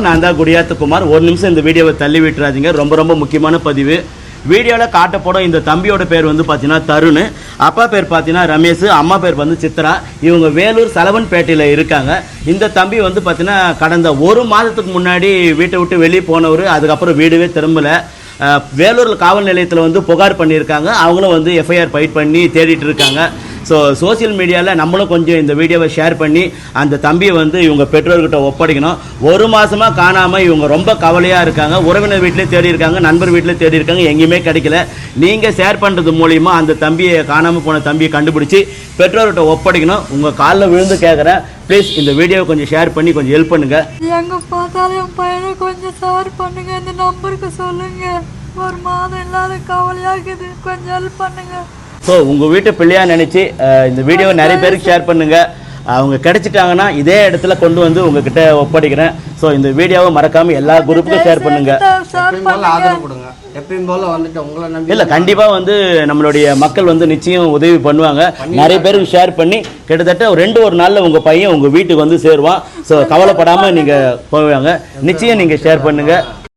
நான் தான் குடியாத்துக்குமார். ஒரு நிமிஷம் இந்த வீடியோவை தள்ளி விட்டுறாதீங்க, ரொம்ப ரொம்ப முக்கியமான பதிவு. வீடியோவில் காட்டப்படும் இந்த தம்பியோட பேர் வந்து பார்த்தீங்கன்னா தருண், அப்பா பேர் பார்த்தீங்கன்னா ரமேஷ், அம்மா பேர் வந்து சித்ரா. இவங்க வேலூர் சலவன்பேட்டையில் இருக்காங்க. இந்த தம்பி வந்து பார்த்தீங்கன்னா கடந்த ஒரு மாதத்துக்கு முன்னாடி வீட்டை விட்டு வெளியே போனவர், அதுக்கப்புறம் வீடவே திரும்பலை. வேலூர் காவல் நிலையத்தில் வந்து புகார் பண்ணியிருக்காங்க. அவங்களும் வந்து எஃப்ஐஆர் ஃபைட் பண்ணி தேடிட்டு இருக்காங்க. ஸோ சோசியல் மீடியாவில் நம்மளும் கொஞ்சம் இந்த வீடியோவை ஷேர் பண்ணி அந்த தம்பியை வந்து இவங்க பெற்றோர்கிட்ட ஒப்படைக்கணும். ஒரு மாதமாக காணாமல் இவங்க ரொம்ப கவலையாக இருக்காங்க. உறவினர் வீட்டிலே தேடி இருக்காங்க, நண்பர் வீட்டிலே தேடி இருக்காங்க, எங்கேயுமே கிடைக்கல. நீங்கள் ஷேர் பண்ணுறது மூலிமா அந்த தம்பியை, காணாமல் போன தம்பியை கண்டுபிடிச்சி பெற்றோர்கிட்ட ஒப்படைக்கணும். உங்கள் காலில் விழுந்து கேட்குறேன், ப்ளீஸ் இந்த வீடியோவை கொஞ்சம் ஷேர் பண்ணி கொஞ்சம் ஹெல்ப் பண்ணுங்கள். எங்கே பார்த்தாலும் என் பையனை கொஞ்சம் ஷேர் பண்ணுங்கள், இந்த நம்பருக்கு சொல்லுங்கள். ஒரு மாதம் இல்லாத கவலையாக இருக்குது, கொஞ்சம் ஹெல்ப் பண்ணுங்கள். ஸோ உங்கள் வீட்டு பிள்ளையாக நினச்சி இந்த வீடியோவை நிறைய பேருக்கு ஷேர் பண்ணுங்கள். அவங்க கிடைச்சிட்டாங்கன்னா இதே இடத்துல கொண்டு வந்து உங்ககிட்ட ஒப்படைக்கிறேன். ஸோ இந்த வீடியோவை மறக்காமல் எல்லா குரூப்புக்கும் ஷேர் பண்ணுங்கள். எப்பயும் போல வந்துட்டு உங்களை நம்பி இல்லை, கண்டிப்பாக வந்து நம்மளுடைய மக்கள் வந்து நிச்சயம் உதவி பண்ணுவாங்க. நிறைய பேருக்கு ஷேர் பண்ணி கிட்டத்தட்ட ஒரு நாளில் உங்கள் பையன் உங்கள் வீட்டுக்கு வந்து சேருவான். ஸோ கவலைப்படாமல் நீங்கள் போவாங்க. நிச்சயம் நீங்கள் ஷேர் பண்ணுங்கள்.